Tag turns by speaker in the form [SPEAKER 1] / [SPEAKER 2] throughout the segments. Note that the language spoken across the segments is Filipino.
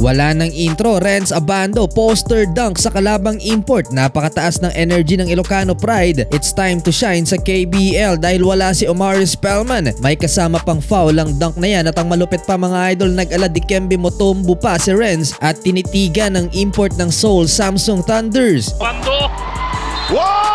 [SPEAKER 1] Wala nang intro, Renz Abando, poster dunk sa kalabang import. Napakataas ng energy ng Ilocano Pride. It's time to shine sa KBL dahil wala si Omari Spellman. May kasama pang foul ang dunk na yan at ang malupit pa mga idol, nag-ala Dikembe Mutombo pa si Renz at tinitigan ng import ng Seoul Samsung Thunders.
[SPEAKER 2] Abando.
[SPEAKER 3] Wow!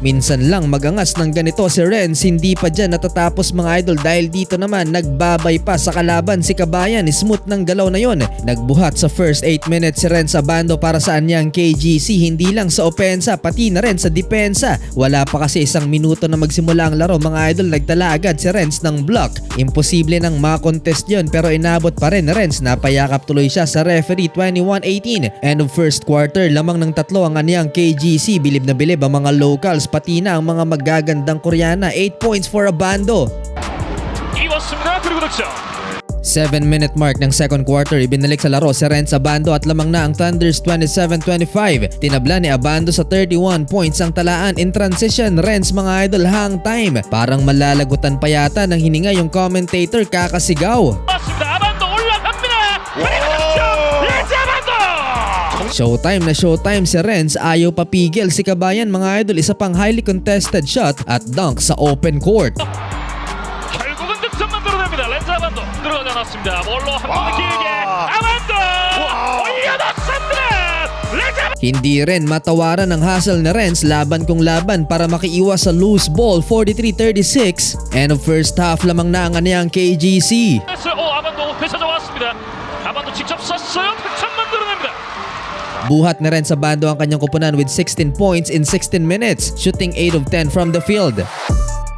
[SPEAKER 1] Minsan lang magangas ng ganito si Renz, hindi pa dyan natatapos mga idol dahil dito naman nagbabay pa sa kalaban si Kabayan. Smooth ng galaw na yon. Nagbuhat sa first 8 minutes si Renz Abando para sa anyang KGC, hindi lang sa opensa pati na rin sa depensa. Wala pa kasi isang minuto na magsimula ang laro mga idol, nagtala agad si Renz ng block. Imposible nang makontest yon pero inabot pa rin ni Renz, napayakap tuloy siya sa referee. 21-18. End of first quarter, lamang ng tatlo ang anyang KGC. Bilib na bilib ang mga locals pati na ang mga magagandang Koreana. 8 points for Abando.
[SPEAKER 2] 이웠습니다. 그리고 득점.
[SPEAKER 1] 7-minute mark ng second quarter, ibinalik sa laro si Renz Abando at lamang na ang Thunders 27-25. Tinabla ni Abando sa 31 points ang talaan. In transition, Renz mga idol, hang time. Parang malalagutan pa yata ng hininga yung commentator, kakasigaw.
[SPEAKER 2] 맞습니다. 아반도 올라갑니다. 그리고 득점. 렌즈 아반도.
[SPEAKER 1] Showtime na showtime si Renz, ayaw papigil si Kabayan mga idol. Isa pang highly contested shot at dunk sa open court.
[SPEAKER 2] 결국은 득점 만들어냅니다. 렌즈 아반도 들어가지 않았습니다. 볼로 한 번 더 길게 아반도 올려놓습니다. 렌즈 아반도.
[SPEAKER 1] Hindi rin matawaran ang hustle ni Renz, laban kung laban para makiiwas sa loose ball. 43-36. End of first half, lamang na ang anyang KGC.
[SPEAKER 2] 아반도 회사 좋았습니다. 아반도 직접 쐈어요. 득점 만들어냅니다.
[SPEAKER 1] Buhat na rin sa Bando ang kanyang kupunan with 16 points in 16 minutes, shooting 8 of 10 from the field.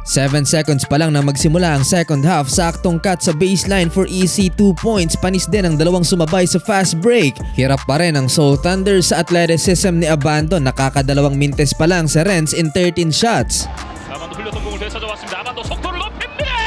[SPEAKER 1] 7 seconds pa lang na magsimula ang second half, saktong cut sa baseline for easy 2 points. Panis din ang dalawang sumabay sa fast break. Hirap pa rin ang Seoul Thunder sa athleticism ni Abando. Nakakadalawang mintes pa lang si Renz in 13 shots.
[SPEAKER 2] 아반도 흘렸던 공을 되찾아왔습니다. 아반도 속도를 높입니다.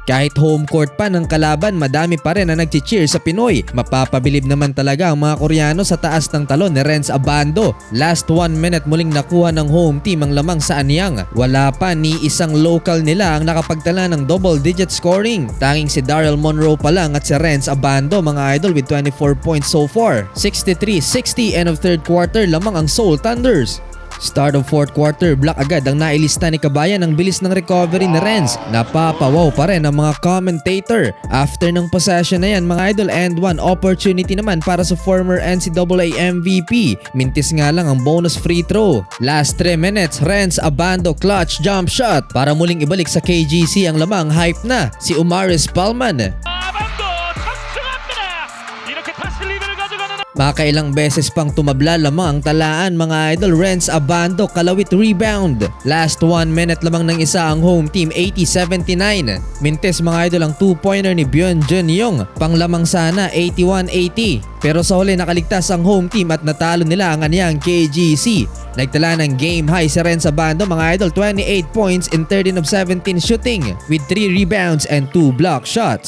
[SPEAKER 1] Kahit home court pa ng kalaban, madami pa rin na nagchi-cheer sa Pinoy. Mapapabilib naman talaga ang mga Koreano sa taas ng talon ni Renz Abando. Last 1 minute muling nakuha ng home team ang lamang sa anyang. Wala pa ni isang local nila ang nakapagtala ng double-digit scoring. Tanging si Daryl Monroe pa lang at si Renz Abando mga idol with 24 points so far. 63-60, end of third quarter, lamang ang Seoul Thunders. Start of fourth quarter, block agad ang nailista ni Kabayan. Ang bilis ng recovery ni Renz. Napapawaw pa rin ang mga commentator. After ng possession na yan mga idol, and one opportunity naman para sa former NCAA MVP. Mintis nga lang ang bonus free throw. Last 3 minutes, Renz Abando clutch jump shot para muling ibalik sa KGC ang lamang. Hype na si Omari Spellman.
[SPEAKER 2] 아반도 탑승합니다. 이렇게 다시 리드를 가져가는
[SPEAKER 1] Makailang beses pang tumabla lamang ang talaan mga idol. Renz Abando kalawit rebound. Last 1 minute lamang ng isa ang home team. 80-79. Mintes mga idol ang 2-pointer ni Byun Jun Young. Panglamang sana 81-80. Pero sa huli nakaligtas ang home team at natalo nila ang anyang KGC. Nagtala ng game high si Renz Abando mga idol, 28 points in 13 of 17 shooting with 3 rebounds and 2 block shots.